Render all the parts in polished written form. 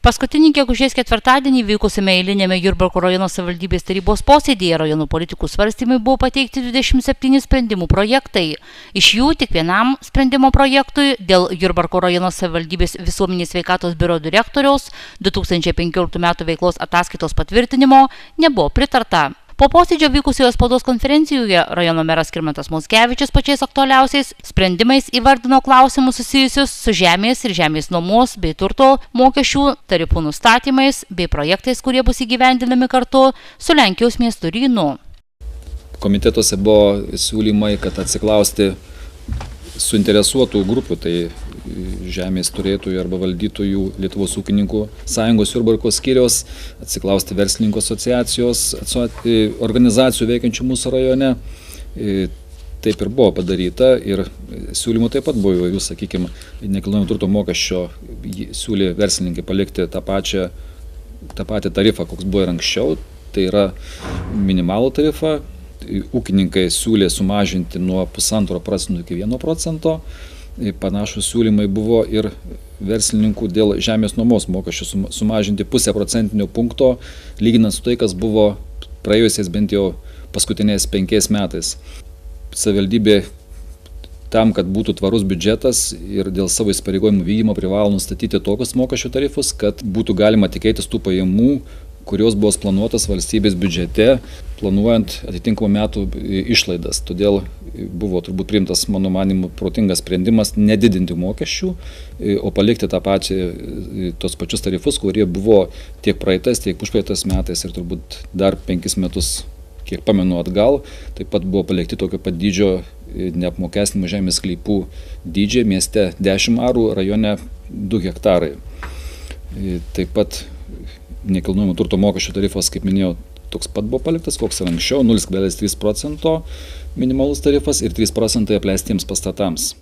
Paskutinį gegužės ketvirtadienį vykusiame eilinėme Jurbarko rajono savivaldybės tarybos posėdyje rajono politikų svarstymai buvo pateikti 27 sprendimų projektai. Iš jų tik vienam sprendimo projektui dėl Jurbarko rajono savivaldybės visuomenės sveikatos biuro direktoriaus 2015 m. veiklos ataskaitos patvirtinimo nebuvo pritarta. Po posėdžio vykusioje spaudos konferencijoje rajono meras Skirmantas Mockevičius pačiais aktualiausiais sprendimais įvardino klausimus susijusius su žemės ir žemės nuomos bei turto mokesčių tarifų nustatymais bei projektais, kurie bus įgyvendinami kartu su Lenkijos miestu Rynu. Komitetuose buvo siūlymai, kad atsiklausti suinteresuotų grupių, tai žemės turėtojų arba valdytojų Lietuvos ūkininkų sąjungos Jurbarko skyriaus, atsiklausti verslininkų asociacijos, organizacijų veikiančių mūsų rajone. Taip ir buvo padaryta ir siūlymų taip pat buvo įvairių, sakykime, nekilnojamo turto mokesčio siūlė verslininkai palikti tą patį tarifą, koks buvo ir anksčiau, tai yra minimalų tarifą. Ūkininkai siūlė sumažinti nuo 0,5% iki 1%. Panašus siūlymai buvo ir verslininkų dėl žemės nuomos mokesčių sumažinti 0,5% punkto, lyginant su tai, kas buvo praėjusiais bent jau paskutiniais 5 metais. Savivaldybė tam, kad būtų tvarus biudžetas ir dėl savo įsipareigojimų vykdymo privalo nustatyti tokius mokesčių tarifus, kad būtų galima tikėtis tų pajamų, kurios buvo planuotas valstybės biudžete, planuojant atitinkamų metų išlaidas. Todėl buvo turbūt priimtas, mano manimu, protingas sprendimas nedidinti mokesčių, o palikti tos pačius tarifus, kurie buvo tiek praeitais, tiek užpraeitais metais ir turbūt dar 5 metus, kiek pamenu atgal, taip pat buvo palikti tokio pat dydžio neapmokestinimo žemės sklypų dydžiai, mieste 10 arų, rajone 2 hektarai. Taip pat nekilnojamo turto mokesčio tarifas, kaip minėjau, toks pat buvo paliktas, koks ir anksčiau, 0,3% minimalus tarifas ir 3% apleistiems pastatams.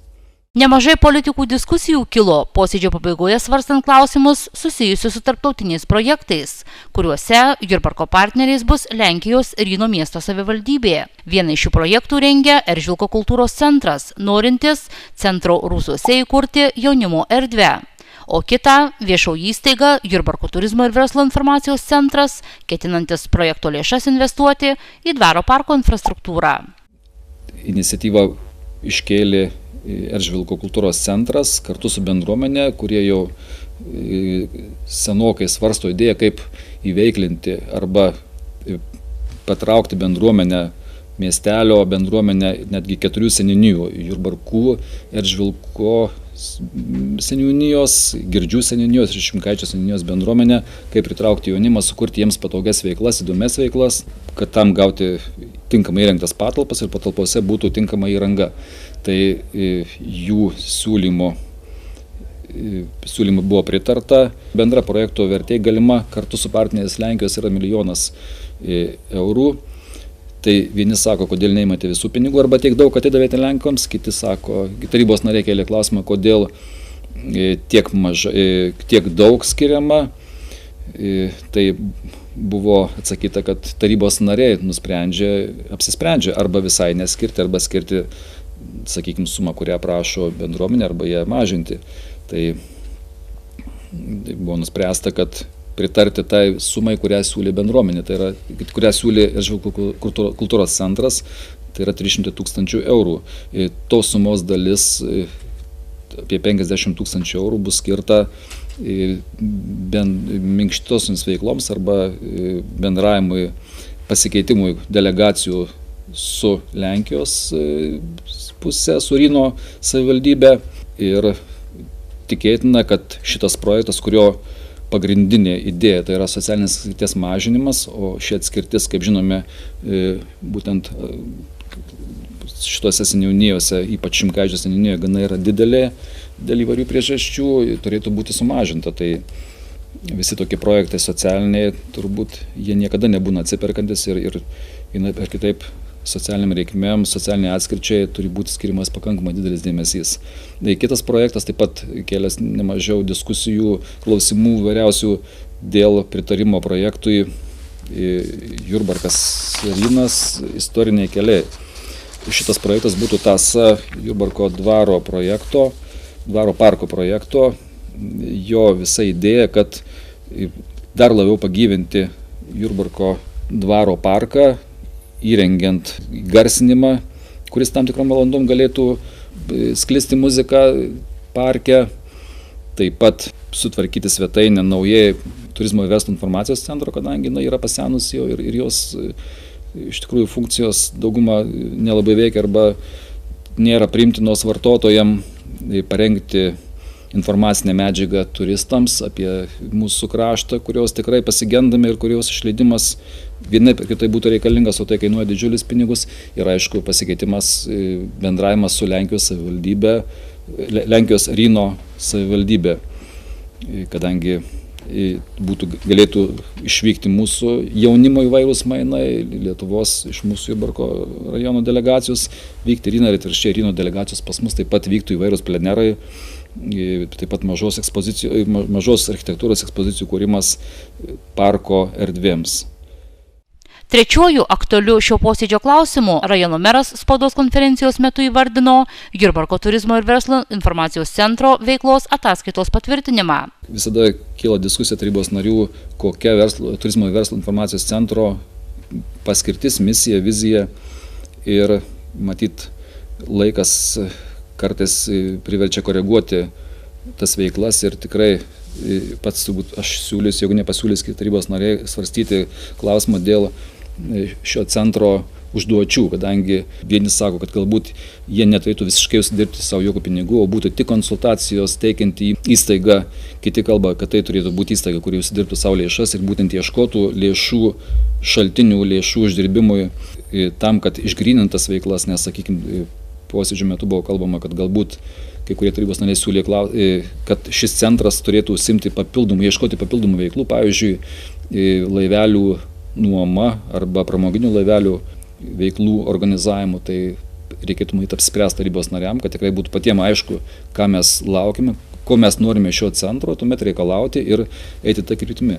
Nemažai politikų diskusijų kilo posėdžio pabaigoje svarstant klausimus susijusius su tarptautiniais projektais, kuriuose Jurbarko partneriais bus Lenkijos Ryno miesto savivaldybė. Vieną iš šių projektų rengia Eržvilko kultūros centras, norintis centro rūsiuose įkurti jaunimo erdvę. O kita viešoji įstaiga Jurbarko turizmo ir verslo informacijos centras, ketinantis projekto lėšas investuoti į dvaro parko infrastruktūrą. Iniciatyvą iškėlė Eržvilko kultūros centras kartu su bendruomenė, kurie jau senokai svarsto idėją, kaip įveiklinti arba patraukti bendruomenę, miestelio bendruomenę, netgi 4 seniūnijų – Jurbarkų, Eržvilko seniūnijos, Girdžių seniūnijos ir Šimkaičio seniūnijos bendruomenę, kaip pritraukti jaunimą, sukurti jiems patogias veiklas, įdomias veiklas, kad tam gauti tinkamai įrengtas patalpas ir patalpose būtų tinkama įranga. Tai jų siūlymų buvo pritarta. Bendra projekto vertė galima kartu su partneriais Lenkijos yra 1 milijonas eurų. Tai vieni sako, kodėl neimate visų pinigų arba tiek daug atidavėte Lenkoms, kiti sako, tarybos nariai kėlė klausimą, kodėl tiek daug skiriama. Tai buvo atsakyta, kad tarybos nariai apsisprendžia arba visai neskirti, arba skirti, sakykime, sumą, kurią prašo bendruomenė, arba ją mažinti. Tai buvo nuspręsta, kad pritarti tai sumai, kurią siūlė bendruomenė, tai yra, kurią siūlė Eržvilko kultūros centras, tai yra 300 000 eurų. Tos sumos dalis, apie 50 000 eurų, bus skirta minkštosioms veikloms arba bendravimui, pasikeitimui delegacijų su Lenkijos pusė, su Ryno savivaldybė. Ir tikėtina, kad šitas projektas, kurio pagrindinė idėja, tai yra socialinės atskirties mažinimas, o ši atskirtis, kaip žinome, būtent šitose seniūnijose, ypač Šimkaičio seniūnijoje, gana yra didelė, dėl įvairių priežasčių, turėtų būti sumažinta. Tai visi tokie projektai socialiniai, turbūt jie niekada nebūna atsiperkantis ir kitaip socialiniam reikmėm, socialiniai atskirčiai turi būti skirimas pakankamai didelis dėmesys. Kitas projektas taip pat kėlęs nemažiau diskusijų, klausimų vairiausių dėl pritarimo projektui Jurbarkas Rynas istoriniai keliai. Šitas projektas būtų tąsa Jurbarko dvaro parko projekto. Jo visa idėja, kad dar labiau pagyvinti Jurbarko dvaro parką, įrengiant garsinimą, kuris tam tikrom valandom galėtų sklisti muziką parke. Taip pat sutvarkyti svetainę naujai Turizmo ir verslo informacijos centro, kadangi yra pasenusi jau ir jos iš tikrųjų funkcijos dauguma nelabai veikia arba nėra priimtinos vartotojams, parengti informacinę medžiagą turistams apie mūsų kraštą, kurios tikrai pasigendame ir kurios išleidimas vienaip ir kitaip būtų reikalingas, o tai kainuoja didžiulis pinigus. Ir aišku, pasikeitimas, bendravimas su Lenkijos savivaldybė, Lenkijos Ryno savivaldybė, kadangi galėtų išvykti mūsų jaunimo įvairūs mainai, Lietuvos iš mūsų Jurbarko rajono delegacijos vykti Ryną ir atvirkščiai Ryno delegacijos pas mus taip pat vyktų įvairūs plenerai, taip pat mažos architektūros ekspozicijų kūrimas parko erdvėms. Trečiuoju aktualiu šio posėdžio klausimu rajono meras spaudos konferencijos metu įvardino Jurbarko turizmo ir verslo informacijos centro veiklos ataskaitos patvirtinimą. Visada kyla diskusija tarybos narių, kokia turizmo ir verslo informacijos centro paskirtis, misija, vizija, ir matyt laikas kartais priverčia koreguoti tas veiklas ir tikrai pats turbūt aš siūlysiu, jeigu nepasiūlys tarybos nariai, svarstyti klausimą dėl šio centro užduočių, kadangi vieni sako, kad galbūt jie neturėtų visiškai užsidirbti savo jokių pinigų, o būtų tik konsultacijos teikianti įstaiga, kiti kalba, kad tai turėtų būti įstaiga, kuri užsidirbtų savo lėšas ir būtent ieškotų lėšų šaltinių, lėšų uždirbimui tam, kad išgrynintas veiklas, nes, sakykime, posėdžio metu buvo kalbama, kad galbūt kai kurie tarybos nariai siūlė, kad šis centras turėtų ieškoti papildomų veiklų, pavyzdžiui, laivelių nuoma arba pramoginių laivelių veiklų organizavimu. Tai reikėtų matyt apsispręsti tarybos nariam, kad tikrai būtų patiems aišku, ką mes laukime, ko mes norime šio centro, tuomet reikalauti ir eiti tą kryptimi.